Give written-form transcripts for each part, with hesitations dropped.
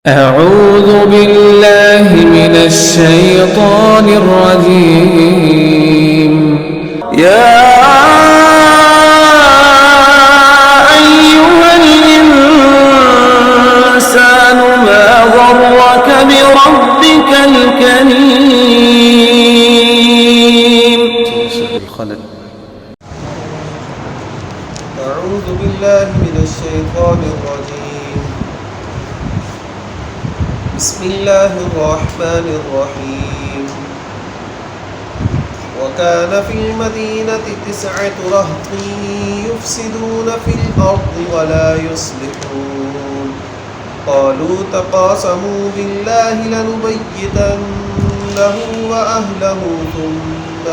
أعوذ بالله من الشيطان الرجيم يا أيها الإنسان ما غرك بربك الكريم. أعوذ بالله من الشيطان الرجيم. بسم الله الرحمن الرحيم. وكان في المدينة 9 رهط يفسدون في الأرض ولا يصلحون قالوا تقاسموا بالله لنبيتنه وأهله ثم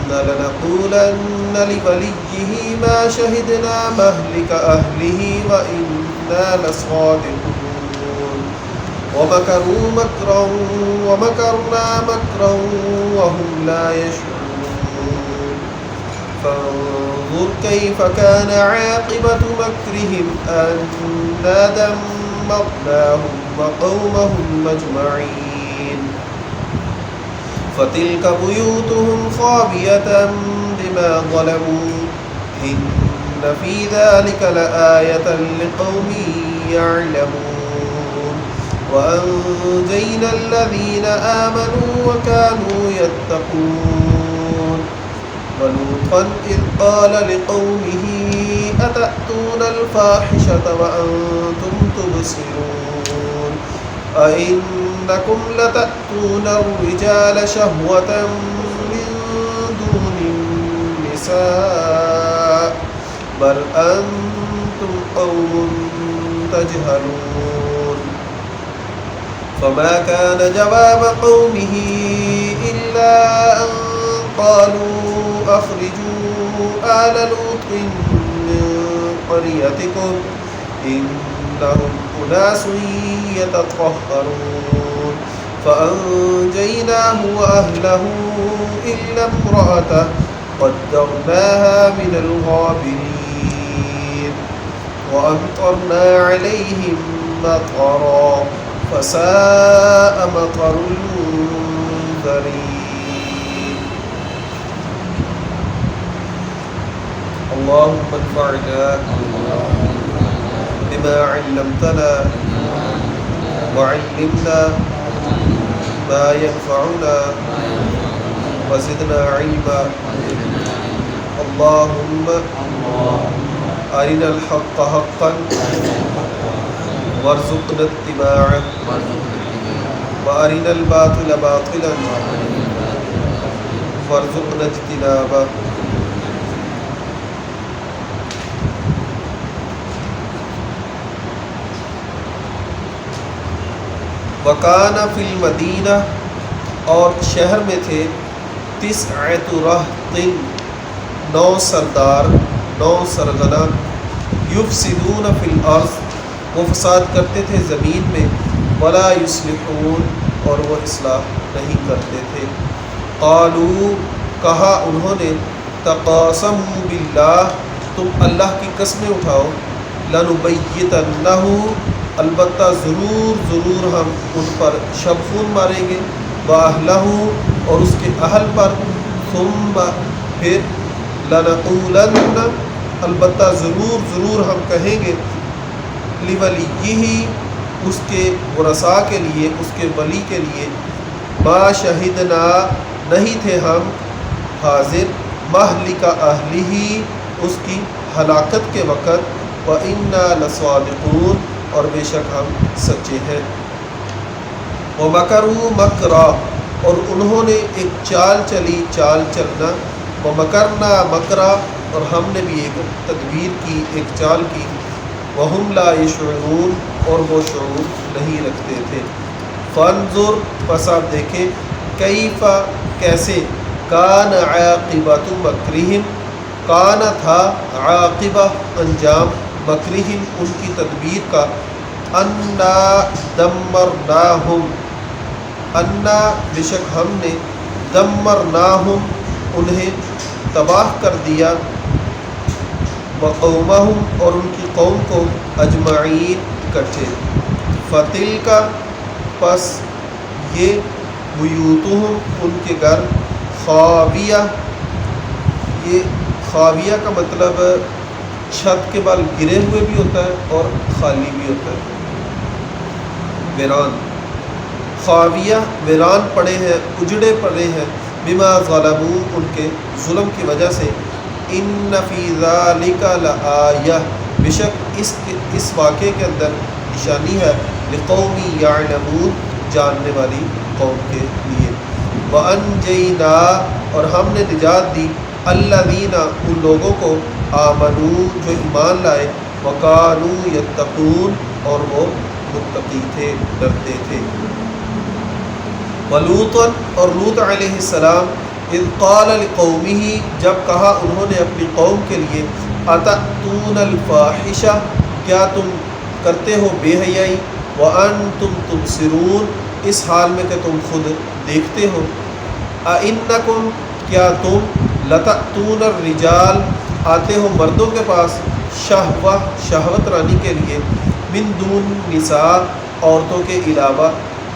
لنقولن لوليه ما شهدنا مهلك أهله وإنا لصادقون ومكروا مكرا ومكرنا مكرا وهم لا يشعرون فانظر كيف كان عاقبة مكرهم أنا دمرناهم وقومهم أجمعين فتلك بيوتهم خاوية بما ظلموا إن في ذلك لآية لقوم يعلمون وأنجينا الذين آمنوا وكانوا يتقون ولوطا إذ قال لقومه أتأتون الفاحشة وأنتم تبصرون أئنكم لتأتون الرجال شهوة من دون النساء بل أنتم قوم تجهلون فما كان جواب قومه إلا أن قالوا أخرجوا آل لوط من قريتكم إنهم أناس يتطهرون فأنجيناه وأهله إلا امرأته قدرناها من الغابرين وأمطرنا عليهم مطرا فساء مطر المنذرين. اللهم انفعنا بما علمتنا وعلمنا ما ينفعنا وزدنا علما. اللهم أرنا الحق حقا وارزقنا اتباعه وأرنا الباطل باطلا وارزقنا اجتنابه. وکانا فی المدینہ اور شہر میں تھے 9 رہط 9 سردار 9 سرغنہ یفسدون فی الارض وہ فساد کرتے تھے زمین میں ولا یصلحون اور وہ اصلاح نہیں کرتے تھے. قالوا کہا انہوں نے تقاسموا باللہ تم اللہ کی قسمیں اٹھاؤ لنبیتنہ البتہ ضرور ہم ان پر شب خون ماریں گے وَأَهْلَهُ اور اس کے اہل پر ثم پھر لَنَقُولَنَّ البتہ ضرور ہم کہیں گے لِوَلِيِّهِ اس کے ورثاء کے لیے اس کے ولی کے لیے ما شہدنا نہیں تھے ہم حاضر مہلک اہلہ اس کی ہلاکت کے وقت وَإِنَّا لَصَادِقُونَ اور بے شک ہم سچے ہیں. وَمَكَرُوا مَكْرًا اور انہوں نے ایک چال چلنا وَمَكَرْنَا مَكْرًا اور ہم نے بھی ایک تدبیر کی ایک چال کی وَهُمْ لَا يَشْعُرُونَ اور وہ شعور نہیں رکھتے تھے. فَانظُرْ پس آپ دیکھیں کیف کیسے کان عاقبۃ مکرہم کان تھا عاقبہ انجام مکرہم ان کی تدبیر کا انا دمرناہم انا بے شک ہم نے دمرناہم انہیں تباہ کر دیا وقومہم اور ان کی قوم کو اجمعین اکٹھے، فتلک پس یہ بیوتہم ان کے گھر، خاویہ یہ خاویہ کا مطلب چھت کے بال گرے ہوئے بھی ہوتا ہے اور خالی بھی ہوتا ہے، ویران، خاویہ ویران پڑے ہیں، اجڑے پڑے ہیں، بما ظلموا ان کے ظلم کی وجہ سے، ان فی ذالک لآیہ بے شک اس واقعے کے اندر نشانی ہے، لقوم یعلمون جاننے والی قوم کے لیے، وانجینا اور ہم نے نجات دی، الذین ان لوگوں کو، آمنوا جو ایمان لائے، وکانوا یتقون اور وہ متقی تھے، ڈرتے تھے، ولوطا اور لوط علیہ السلام، اذ قال لقومہ جب کہا انہوں نے اپنی قوم کے لیے، اتأتون الفاحشہ کیا تم کرتے ہو بے حیائی، وانتم تبصرون اس حال میں کہ تم خود دیکھتے ہو، اِنکم کیا تم لتأتون الرجال آتے ہو مردوں کے پاس، شہوہ شہوت رانی کے لیے، من دون نساء عورتوں کے علاوہ،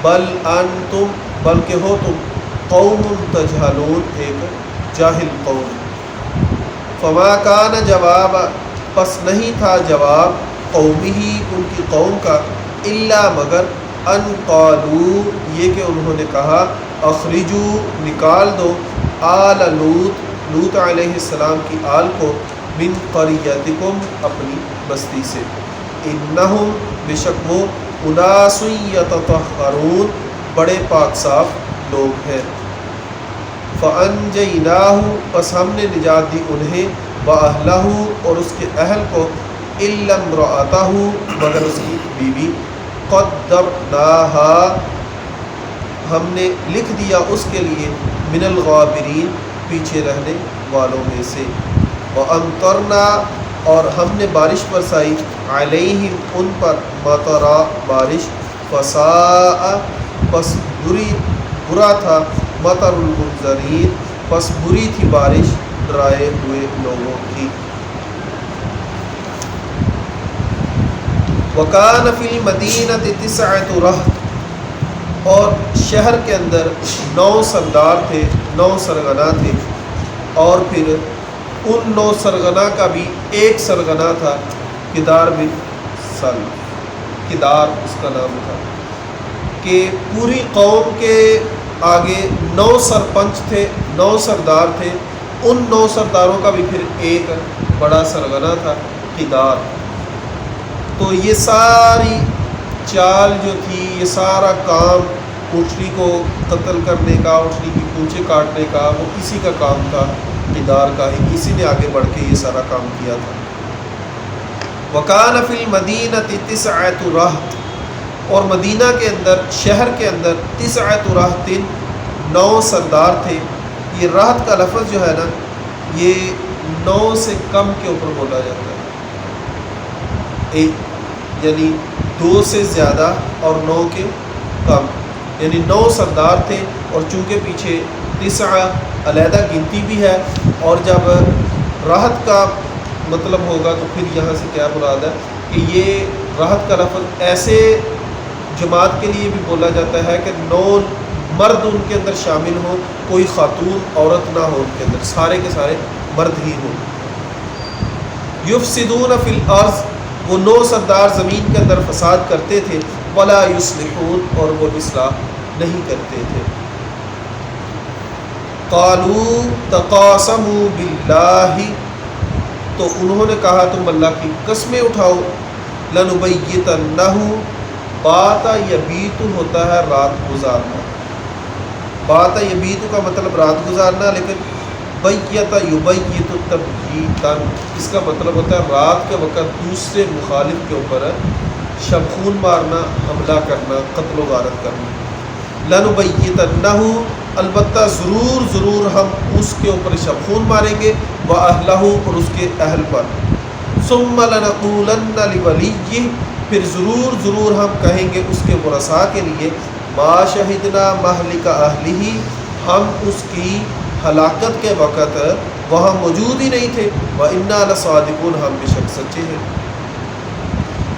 بل انتم بلکہ ہو تم قوم تجہلون ایک جاہل قوم، فما کان جواب پس نہیں تھا جواب قومہ ان کی قوم کا، الا مگر ان قالوا یہ کہ انہوں نے کہا، اخرجو نکال دو، آل لوط لوط علیہ السلام کی آل کو، من قریتکم اپنی بستی سے، انہم بے شک وہ، اناس یتطہرون بڑے پاک صاف لوگ ہیں، فانجیناہ پس ہم نے نجات دی انہیں، واہلہ اور اس کے اہل کو، الا امرأتہ مگر اس کی بیوی، قدرناہا ہم نے لکھ دیا اس کے لیے، من الغابرین پیچھے رہنے والوں میں سے، وامطرنا اور ہم نے بارش برسائی، علیہم ان پر، مطرا بارش، فساء پس برا تھا، مطر المنذرین پس بری تھی بارش ڈرائے ہوئے لوگوں کی، وکان فی المدینۃ تسعۃ رہط اور شہر کے اندر 9 سردار تھے، 9 سرغنہ تھے، اور پھر ان 9 سرغنہ کا بھی ایک سرغنہ تھا، کدار بن سلف، کدار اس کا نام تھا، کہ پوری قوم کے آگے 9 سرپنچ تھے، 9 سردار تھے، ان 9 سرداروں کا بھی پھر ایک بڑا سرغنہ تھا، کدار۔ تو یہ ساری چال جو تھی، یہ سارا کام اونٹنی کو قتل کرنے کا، اونٹنی کی پونچھیں کاٹنے کا، وہ اسی کا کام تھا، کدار کا ہی، اسی نے آگے بڑھ کے یہ سارا کام کیا تھا۔ وَكَانَ فِي الْمَدِينَةِ تِسْعَةُ رَهْطٍ اور مدینہ کے اندر، شہر کے اندر، 9 رہط 9 سردار تھے۔ یہ رہط کا لفظ جو ہے نا، یہ 9 سے کم کے اوپر بولا جاتا ہے، یعنی 2 سے زیادہ اور 9 کے کم، یعنی 9 سردار تھے، اور چونکہ پیچھے 9 علیحدہ گنتی بھی ہے، اور جب رہط کا مطلب ہوگا تو پھر یہاں سے کیا مراد ہے کہ یہ رہط کا لفظ ایسے جماعت کے لیے بھی بولا جاتا ہے کہ 9 مرد ان کے اندر شامل ہوں، کوئی خاتون عورت نہ ہو ان کے اندر، سارے کے سارے مرد ہی ہوں۔ یفسدون فی الارض وہ 9 سردار زمین کے اندر فساد کرتے تھے، ولا یصلحون اور وہ اصلاح نہیں کرتے تھے۔ قالوا تقاسموا باللہ تو انہوں نے کہا تم اللہ کی قسمیں اٹھاؤ، لنبیتنہ بات یبیت ہوتا ہے رات گزارنا، بات یبیت کا مطلب رات گزارنا، لیکن بیت یبیت تبییتاً اس کا مطلب ہوتا ہے رات کے وقت دوسرے مخالف کے اوپر شب خون مارنا، حملہ کرنا، قتل و غارت کرنا۔ لنبیتنہ البتہ ضرور ہم اس کے اوپر شب خون ماریں گے، وَأَهْلَهُ اور اس کے اہل پر، ثُمَّ لَنَقُولَنَّ لِوَلِيِّهِ پھر ضرور ہم کہیں گے اس کے ورثاء کے لیے، مَا شَهِدْنَا مَهْلِكَ أَهْلِهِ ہم اس کی ہلاکت کے وقت وہاں موجود ہی نہیں تھے، وَإِنَّا لَصَادِقُونَ ہم بے شک سچے ہیں۔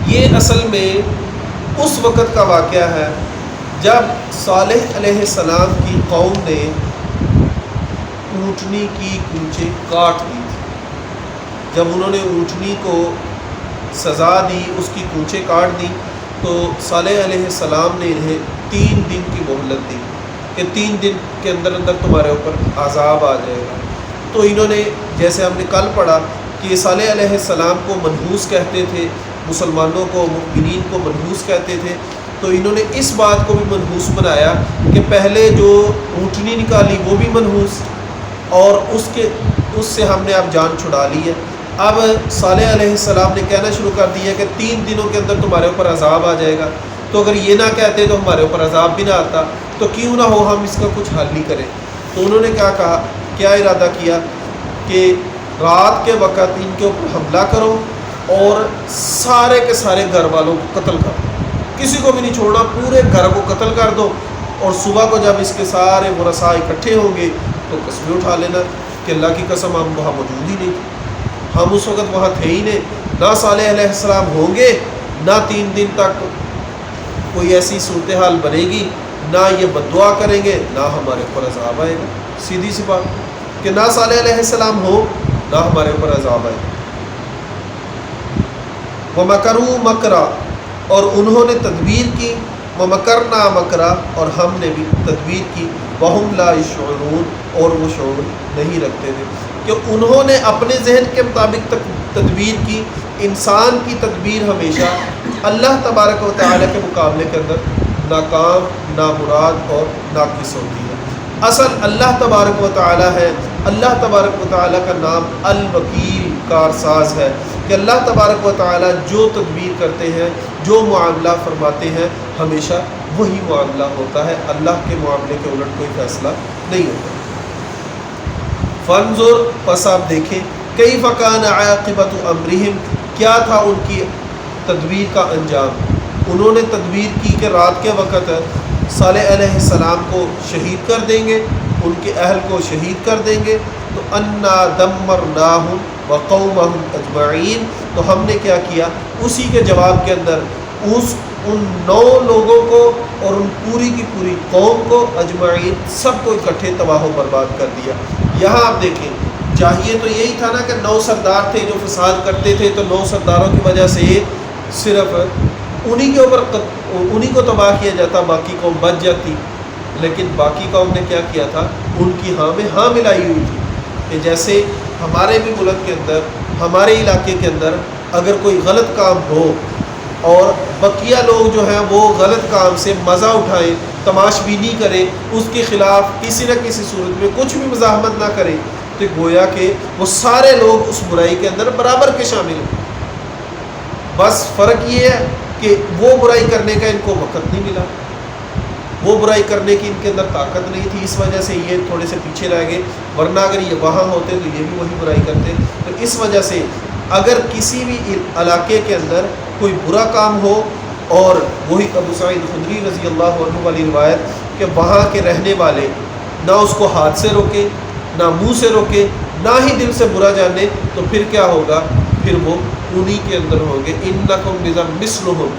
یہ اصل میں اس وقت کا واقعہ ہے جب صالح علیہ السلام کی قوم نے اونٹنی کی کونچیں کاٹ دی تھی۔ جب انہوں نے اونٹنی کو سزا دی، اس کی کونچیں کاٹ دی، تو صالح علیہ السلام نے انہیں 3 دن کی مہلت دی کہ 3 دن کے اندر اندر تمہارے اوپر عذاب آ جائے گا۔ تو انہوں نے، جیسے ہم نے کل پڑھا کہ یہ صالح علیہ السلام کو منحوس کہتے تھے، مسلمانوں کو، مؤمنین کو منحوس کہتے تھے، تو انہوں نے اس بات کو بھی منحوس بنایا کہ پہلے جو اونٹنی نکالی وہ بھی منحوس، اور اس سے ہم نے اب جان چھڑا لی ہے۔ اب صالح علیہ السلام نے کہنا شروع کر دیا کہ 3 دنوں کے اندر تمہارے اوپر عذاب آ جائے گا، تو اگر یہ نہ کہتے تو ہمارے اوپر عذاب بھی نہ آتا، تو کیوں نہ ہو ہم اس کا کچھ حل ہی کریں۔ تو انہوں نے کیا کہا، کیا ارادہ کیا کہ رات کے وقت ان کے اوپر حملہ کرو اور سارے کے سارے گھر والوں کو قتل کر دو، کسی کو بھی نہیں چھوڑنا، پورے گھر کو قتل کر دو، اور صبح کو جب اس کے سارے ورثاء اکٹھے ہوں گے تو قسمیں اٹھا لینا کہ اللہ کی قسم ہم وہاں موجود ہی نہیں تھے، ہم اس وقت وہاں تھے ہی نہیں، نہ صالح علیہ السلام ہوں گے، نہ 3 دن تک کوئی ایسی صورتحال بنے گی، نہ یہ بددعا کریں گے، نہ ہمارے اوپر عذاب آئے گا۔ سیدھی سی بات کہ نہ صالح علیہ السلام ہو، نہ ہمارے اوپر عذاب آئے گا۔ وَمَكَرُوا مَكْرًا، اور انہوں نے تدبیر کی، وَمَكَرْنَا مَكْرًا، اور ہم نے بھی تدبیر کی، وَهُمْ لَا يَشْعُرُونَ، اور وہ شعور نہیں رکھتے تھے کہ انہوں نے اپنے ذہن کے مطابق تدبیر کی۔ انسان کی تدبیر ہمیشہ اللہ تبارک و تعالیٰ کے مقابلے کے اندر ناکام، نامراد اور ناقص ہوتی ہے۔ اصل اللہ تبارک و تعالیٰ ہے۔ اللہ تبارک و تعالیٰ کا نام الوکیل، کارساز ہے، کہ اللہ تبارک و تعالیٰ جو تدبیر کرتے ہیں، جو معاملہ فرماتے ہیں، ہمیشہ وہی معاملہ ہوتا ہے، اللہ کے معاملے کے الٹ کوئی فیصلہ نہیں ہوتا۔ فانظر، پس آپ دیکھیں، کیف کان عاقبۃ امرہم، کیا تھا ان کی تدبیر کا انجام۔ انہوں نے تدبیر کی کہ رات کے وقت صالح علیہ السلام کو شہید کر دیں گے، ان کے اہل کو شہید کر دیں گے، تو انا دمرناہم وقومہم اجمعین، تو ہم نے کیا کیا، اسی کے جواب کے اندر ان 9 لوگوں کو اور ان پوری کی پوری قوم کو، اجمعین، سب کو اکٹھے تباہ و برباد کر دیا۔ یہاں آپ دیکھیں، چاہیے تو یہی تھا نا کہ 9 سردار تھے جو فساد کرتے تھے، تو 9 سرداروں کی وجہ سے صرف انہی کو تباہ کیا جاتا، باقی قوم بچ جاتی۔ لیکن باقی قوم نے کیا کیا تھا، ان کی ہاں میں ہاں ملائی ہوئی تھی، کہ جیسے ہمارے بھی ملک کے اندر، ہمارے علاقے کے اندر اگر کوئی غلط کام ہو اور بقیہ لوگ جو ہیں وہ غلط کام سے مزہ اٹھائیں، تماش بینی کریں، اس کے خلاف کسی نہ کسی صورت میں کچھ بھی مزاحمت نہ کریں، تو گویا کہ وہ سارے لوگ اس برائی کے اندر برابر کے شامل ہیں۔ بس فرق یہ ہے کہ وہ برائی کرنے کا ان کو وقت نہیں ملا، وہ برائی کرنے کی ان کے اندر طاقت نہیں تھی، اس وجہ سے یہ تھوڑے سے پیچھے رہ گئے، ورنہ اگر یہ وہاں ہوتے تو یہ بھی وہی برائی کرتے۔ تو اس وجہ سے اگر کسی بھی علاقے کے اندر کوئی برا کام ہو، اور وہی ابو سعید خدری رضی اللہ عنہ والی روایت کہ وہاں کے رہنے والے نہ اس کو ہاتھ سے روکے، نہ منہ سے روکے، نہ ہی دل سے برا جانے، تو پھر کیا ہوگا، پھر وہ انہی کے اندر ہوں گے، انکم بذم مثلہم،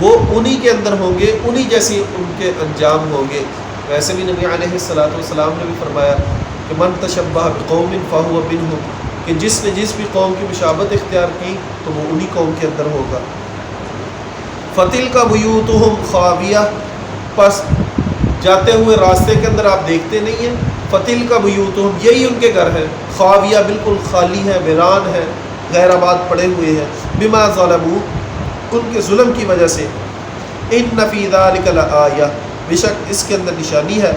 وہ انہی کے اندر ہوں گے، انہی جیسی ان کے انجام ہوں گے۔ ویسے بھی نبی علیہ السلام نے بھی فرمایا کہ من تشبہ بقوم فہو منہم، کہ جس نے جس بھی قوم کی مشابہت اختیار کی تو وہ انہی قوم کے اندر ہوگا۔ فتلک بیوتہم خاویہ، پس جاتے ہوئے راستے کے اندر آپ دیکھتے نہیں ہیں، فتلک بیوتہم، یہی ان کے گھر ہیں، خاویہ، بالکل خالی ہے، ویران ہے، غیر آباد پڑے ہوئے ہیں، بما ظلموا، ان کے ظلم کی وجہ سے، ان فی ذلک لآیہ، بے شک اس کے اندر نشانی ہے،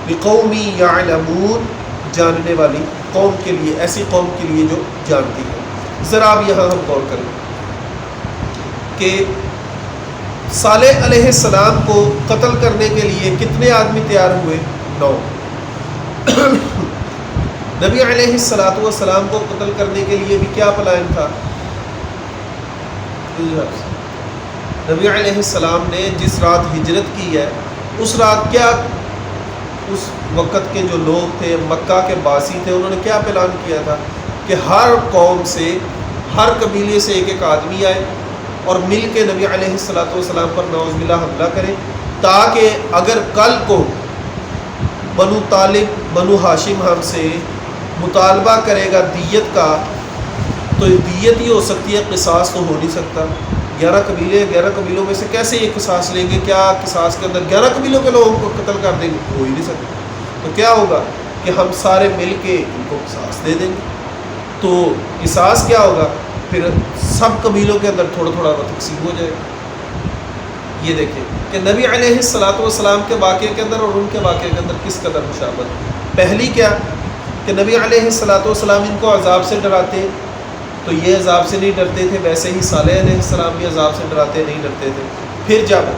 لقوم یعلمون، جاننے والی قوم کے لیے، ایسی قوم کے لیے جو جانتی ہے۔ ذرا اب یہاں ہم غور کریں کہ صالح علیہ السلام کو قتل کرنے کے لیے کتنے آدمی تیار ہوئے؟ 9۔ نبی علیہ السلام کو قتل کرنے کے لیے بھی کیا پلان تھا؟ نبی علیہ السلام نے جس رات ہجرت کی ہے، اس رات کیا، اس وقت کے جو لوگ تھے، مکہ کے باسی تھے، انہوں نے کیا اعلان کیا تھا کہ ہر قوم سے، ہر قبیلے سے ایک ایک آدمی آئے اور مل کے نبی علیہ السلام پر نعوذ باللہ حملہ کرے، تاکہ اگر کل کو بنو طالب، بنو ہاشم ہم سے مطالبہ کرے گا دیت کا، تو دیت ہی ہو سکتی ہے، قصاص تو ہو نہیں سکتا۔ 11 قبیلوں میں سے کیسے یہ قصاص لیں گے؟ کیا قصاص کے اندر 11 قبیلوں کے لوگوں کو قتل کر دیں گے؟ ہو ہی نہیں سکتا۔ تو کیا ہوگا کہ ہم سارے مل کے ان کو قصاص دے دیں گے۔ تو قصاص کیا ہوگا؟ پھر سب قبیلوں کے اندر تھوڑا تھوڑا تقسیم ہو جائے گا۔ یہ دیکھیں کہ نبی علیہ السلام کے واقعے کے اندر اور ان کے واقعے کے اندر کس قدر مشابہت۔ پہلی کیا کہ نبی علیہ السلام ان کو عذاب سے ڈراتے، تو یہ عذاب سے نہیں ڈرتے تھے، ویسے ہی صالح علیہ السلام بھی عذاب سے ڈراتے نہیں ڈرتے تھے۔ پھر جب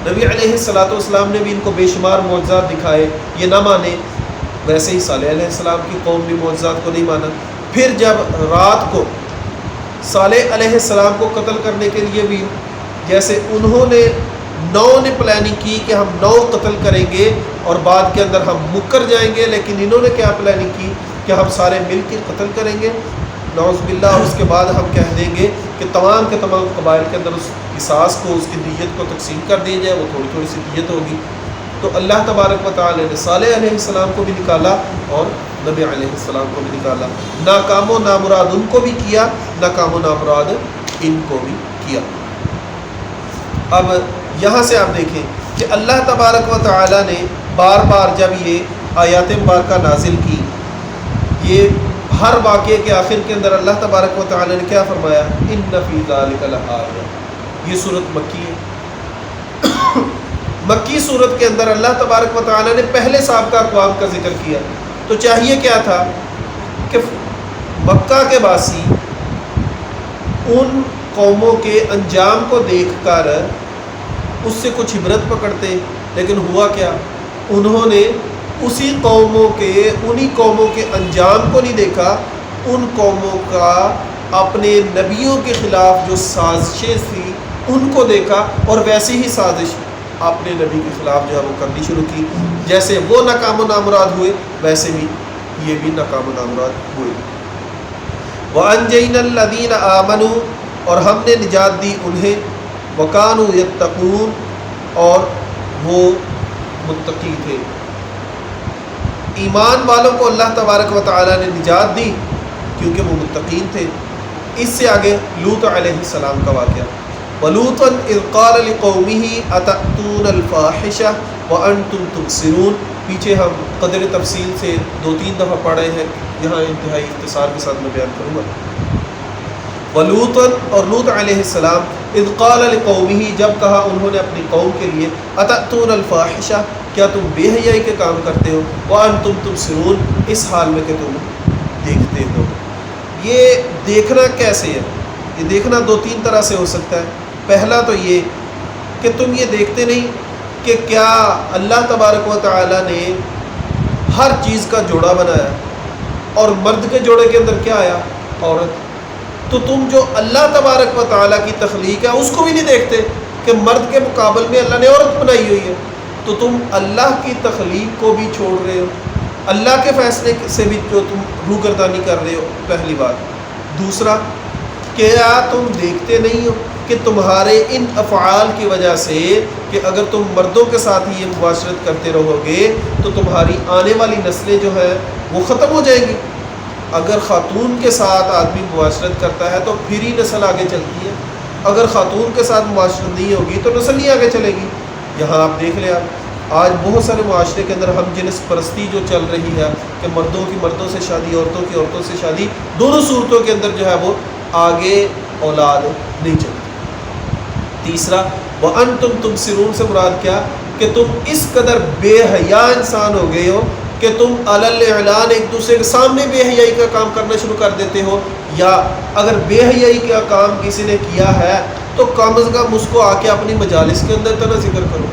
نبی علیہ السلام نے بھی ان کو بے شمار معجزات دکھائے، یہ نہ مانے، ویسے ہی صالح علیہ السلام کی قوم بھی معجزات کو نہیں مانا۔ پھر جب رات کو صالح علیہ السلام کو قتل کرنے کے لیے بھی جیسے انہوں نے 9 نے پلاننگ کی کہ ہم 9 قتل کریں گے اور بعد کے اندر ہم مکر جائیں گے، لیکن انہوں نے کیا پلاننگ کی کہ ہم سارے مل کے قتل کریں گے نعوذ باللہ۔ اس کے بعد ہم کہہ دیں گے کہ تمام کے تمام قبائل کے اندر اس قصاص کو، اس کی دیت کو تقسیم کر دی جائے، وہ تھوڑی تھوڑی سی دیت ہوگی۔ تو اللہ تبارک و تعالی نے صالح علیہ السلام کو بھی نکالا اور نبی علیہ السلام کو بھی نکالا، ناکام و نامراد ان کو بھی کیا، ناکام و نامراد ان کو بھی کیا۔ اب یہاں سے آپ دیکھیں کہ اللہ تبارک و تعالی نے بار بار جب یہ آیات مبارکہ نازل کی، یہ ہر واقعے کے آخر کے اندر اللہ تبارک و تعالی نے کیا فرمایا؟ ان فی ذلک لآیہ۔ یہ صورت مکی ہے۔ مکی صورت کے اندر اللہ تبارک و تعالی نے پہلے سابقہ اقوام کا ذکر کیا، تو چاہیے کیا تھا کہ مکہ کے باسی ان قوموں کے انجام کو دیکھ کر اس سے کچھ عبرت پکڑتے، لیکن ہوا کیا؟ انہوں نے انہی قوموں کے انجام کو نہیں دیکھا، ان قوموں کا اپنے نبیوں کے خلاف جو سازشیں تھیں ان کو دیکھا، اور ویسی ہی سازش اپنے نبی کے خلاف جو ہے وہ کرنی شروع کی۔ جیسے وہ ناکام و نامراد ہوئے، ویسے بھی یہ بھی ناکام و نامراد ہوئے۔ وَأَنْجَيْنَا الَّذِينَ آمَنُوا، اور ہم نے نجات دی انہیں، وَكَانُوا يَتَّقُونَ، اور وہ متقی تھے۔ ایمان والوں کو اللہ تبارک و تعالی نے نجات دی کیونکہ وہ متقین تھے۔ اس سے آگے لوط علیہ السلام کا واقعہ، وَلُوطًا إِذْ قَالَ لِقَوْمِهِ أَتَأْتُونَ الْفَاحِشَةَ وَأَنْتُمْ تُبْصِرُونَ۔ پیچھے ہم قدر تفصیل سے 2-3 دفعہ پڑھے ہیں، یہاں انتہائی اختصار کے ساتھ میں بیان کروں گا۔ وَلُوطًا، اور لوط علیہ السلام، اذ قال لقومه، جب کہا انہوں نے اپنی قوم کے لیے، اتأتون الفاحشہ، کیا تم بے حیائی کے کام کرتے ہو، وانتم تبصرون، اس حال میں کہ تم دیکھتے ہو۔ یہ دیکھنا کیسے ہے؟ یہ دیکھنا 2-3 طرح سے ہو سکتا ہے۔ پہلا تو یہ کہ تم یہ دیکھتے نہیں کہ کیا اللہ تبارک و تعالی نے ہر چیز کا جوڑا بنایا، اور مرد کے جوڑے کے اندر کیا آیا؟ عورت۔ تو تم جو اللہ تبارک و تعالیٰ کی تخلیق ہے اس کو بھی نہیں دیکھتے کہ مرد کے مقابل میں اللہ نے عورت بنائی ہوئی ہے، تو تم اللہ کی تخلیق کو بھی چھوڑ رہے ہو، اللہ کے فیصلے سے بھی جو تم روگردانی کر رہے ہو، پہلی بات۔ دوسرا، کیا تم دیکھتے نہیں ہو کہ تمہارے ان افعال کی وجہ سے کہ اگر تم مردوں کے ساتھ ہی یہ مباشرت کرتے رہو گے تو تمہاری آنے والی نسلیں جو ہیں وہ ختم ہو جائیں گی۔ اگر خاتون کے ساتھ آدمی معاشرت کرتا ہے تو پھر ہی نسل آگے چلتی ہے، اگر خاتون کے ساتھ معاشرت نہیں ہوگی تو نسل نہیں آگے چلے گی۔ یہاں آپ دیکھ لیں، آج بہت سارے معاشرے کے اندر ہم جنس پرستی جو چل رہی ہے کہ مردوں کی مردوں سے شادی، عورتوں کی عورتوں سے شادی، دونوں صورتوں کے اندر جو ہے وہ آگے اولاد نہیں چلتی۔ تیسرا، وَأَنْتُمْ تُبْصِرُونَ سے مراد کیا کہ تم اس قدر بے حیا انسان ہو گئے ہو کہ تم علی اعلان ایک دوسرے کے سامنے بے حیائی کا کام کرنا شروع کر دیتے ہو، یا اگر بے حیائی کا کام کسی نے کیا ہے تو کم از کم اس کو آ کے اپنی مجالس کے اندر تو نہ ذکر کرو۔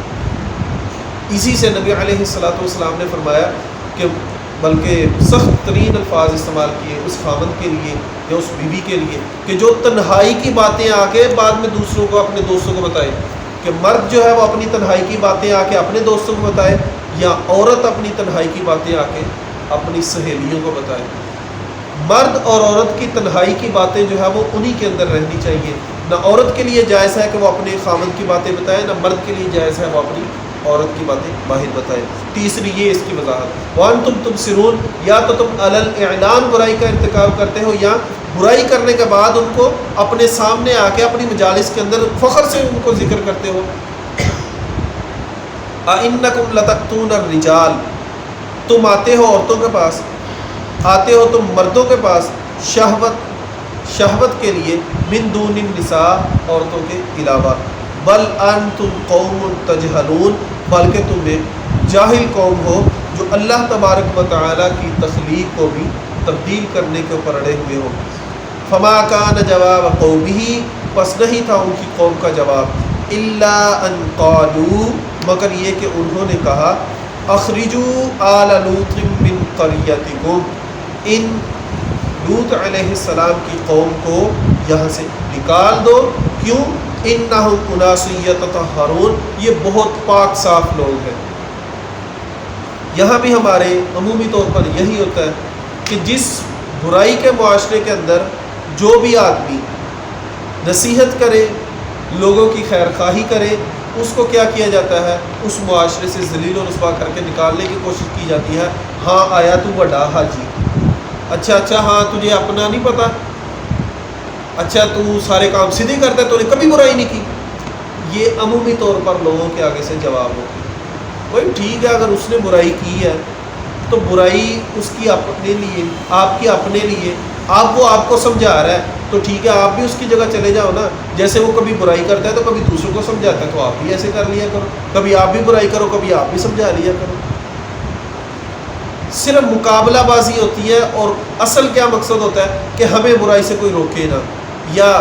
اسی سے نبی علیہ السلام نے فرمایا کہ بلکہ سخت ترین الفاظ استعمال کیے اس خامند کے لیے یا اس بیوی کے لیے کہ جو تنہائی کی باتیں آ کے بعد میں دوسروں کو، اپنے دوستوں کو بتائے، کہ مرد جو ہے وہ اپنی تنہائی کی باتیں آ کے اپنے دوستوں کو بتائے، یا عورت اپنی تنہائی کی باتیں آ کے اپنی سہیلیوں کو بتائے. مرد اور عورت کی تنہائی کی باتیں جو ہے وہ انہی کے اندر رہنی چاہیے. نہ عورت کے لیے جائز ہے کہ وہ اپنے خاوند کی باتیں بتائے، نہ مرد کے لیے جائز ہے وہ اپنی عورت کی باتیں باہر بتائے. تیسری یہ اس کی وضاحت، وَأَنْتُمْ تُبْصِرُونَ، یا تو تم علی الاعلان برائی کا ارتکاب کرتے ہو، یا برائی کرنے کے بعد ان کو اپنے سامنے آ کے اپنی مجالس کے اندر فخر سے ان کو ذکر کرتے ہو. أَإِنَّكُمْ لَتَأْتُونَ الرِّجَالَ، تم آتے ہو عورتوں کے پاس، آتے ہو تم مردوں کے پاس شہوت کے لیے، من دون النساء، عورتوں کے علاوہ. بل انتم قوم تجہلون، بلکہ تم ایک جاہل قوم ہو جو اللہ تبارک و تعالیٰ کی تخلیق کو بھی تبدیل کرنے کے اوپر اڑے ہوئے ہو. فما کان جواب قومہ، پس نہیں تھا ان کی قوم کا جواب، الا ان قالوا، مگر یہ کہ انہوں نے کہا، اخرجوا آل لوط من قریتکم، ان لوط علیہ السلام کی قوم کو یہاں سے نکال دو. کیوں؟ انہم اناس یتطہرون، یہ بہت پاک صاف لوگ ہیں. یہاں بھی ہمارے عمومی طور پر یہی ہوتا ہے کہ جس برائی کے معاشرے کے اندر جو بھی آدمی نصیحت کرے، لوگوں کی خیر خواہی کرے، اس کو کیا کیا جاتا ہے؟ اس معاشرے سے ذلیل و رسوا کر کے نکالنے کی کوشش کی جاتی ہے. ہاں آیا تو بڑا حاجی، اچھا ہاں تجھے اپنا نہیں پتہ، اچھا تو سارے کام سیدھے کرتا ہے، تو نے کبھی برائی نہیں کی. یہ عمومی طور پر لوگوں کے آگے سے جواب ہوتی ہے. بھائی ٹھیک ہے، اگر اس نے برائی کی ہے تو برائی اس کی اپنے لیے، آپ کی اپنے لیے، آپ کو سمجھا رہا ہے تو ٹھیک ہے، آپ بھی اس کی جگہ چلے جاؤ نا. جیسے وہ کبھی برائی کرتا ہے تو کبھی دوسروں کو سمجھاتا ہے، تو آپ بھی ایسے کر لیا کرو. کبھی آپ بھی برائی کرو، کبھی آپ بھی سمجھا لیا کرو. صرف مقابلہ بازی ہوتی ہے، اور اصل کیا مقصد ہوتا ہے کہ ہمیں برائی سے کوئی روکے نہ. یا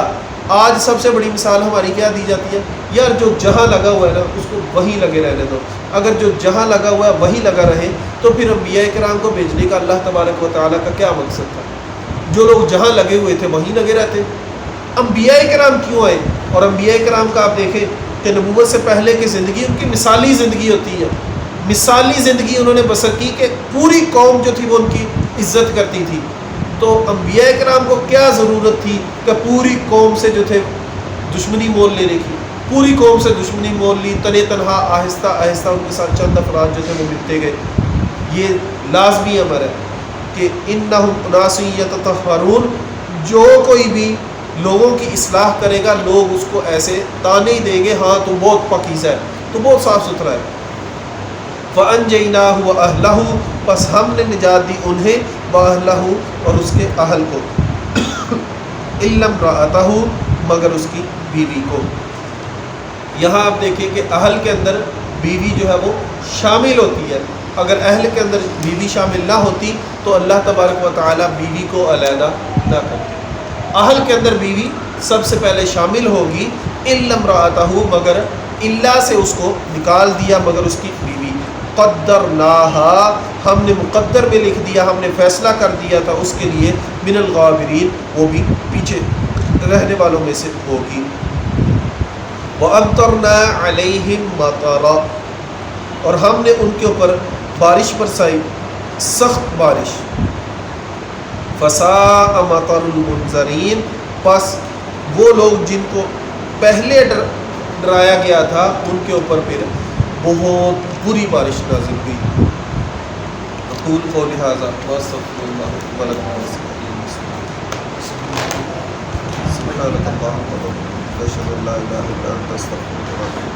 آج سب سے بڑی مثال ہماری کیا دی جاتی ہے؟ یار جو جہاں لگا ہوا ہے نا اس کو وہیں لگے رہنے دو. اگر جو جہاں لگا ہوا ہے وہیں لگا رہے تو پھر انبیاء کرام کو بھیجنے کا اللہ تبارک و تعالیٰ کا کیا مقصد تھا؟ جو لوگ جہاں لگے ہوئے تھے وہیں لگے رہتے. انبیاء کرام کیوں آئے؟ اور انبیاء کرام کا آپ دیکھیں کہ نبوت سے پہلے کی زندگی ان کی مثالی زندگی ہوتی ہے. مثالی زندگی انہوں نے بسر کی کہ پوری قوم جو تھی وہ ان کی عزت کرتی تھی. تو انبیاء کرام کو کیا ضرورت تھی کہ پوری قوم سے جو تھے دشمنی مول لینے کی؟ پوری قوم سے دشمنی مول لی، تنے تنہا آہستہ آہستہ ان کے ساتھ چند افراد جو تھے وہ ملتے گئے. یہ لازمی امر ہے کہ انہم اناس یتطہرون، جو کوئی بھی لوگوں کی اصلاح کرے گا لوگ اس کو ایسے تانے ہی دیں گے، ہاں تو بہت پاکیزہ ہے، تو بہت صاف ستھرا ہے. فَأَنْجَيْنَاهُ وَأَهْلَهُ، پس ہم نے نجات دی انہیں، وَأَهْلَهُ، اور اس کے اہل کو، إِلَّا امْرَأَتَهُ، مگر اس کی بیوی کو. یہاں آپ دیکھیں کہ اہل کے اندر بیوی جو ہے وہ شامل ہوتی ہے. اگر اہل کے اندر بیوی شامل نہ ہوتی تو اللہ تبارک و تعالیٰ بیوی کو علیحدہ نہ کرتے. اہل کے اندر بیوی سب سے پہلے شامل ہوگی، إِلَّا امْرَأَتَهُ، مگر اللہ سے اس کو نکال دیا، مگر اس کی بیوی. قدرناها، ہم نے مقدر میں لکھ دیا، ہم نے فیصلہ کر دیا تھا اس کے لیے، من الغابرین، وہ بھی پیچھے رہنے والوں میں سے ہوگی. وَأَمْطَرْنَا عَلَيْهِمْ مَطَرًا، اور ہم نے ان کے اوپر بارش برسائی، سخت بارش. فَسَاءَ مَطَرُ الْمُنذَرِينَ، پس وہ لوگ جن کو پہلے ڈرایا گیا تھا ان کے اوپر پھر بہت بری بارش نازل ہوئی. اقول قولی ھذا واستغفر اللہ ولکم سبحانک اللہم وبحمدک اشہد ان لا الہ الا انت استغفرک.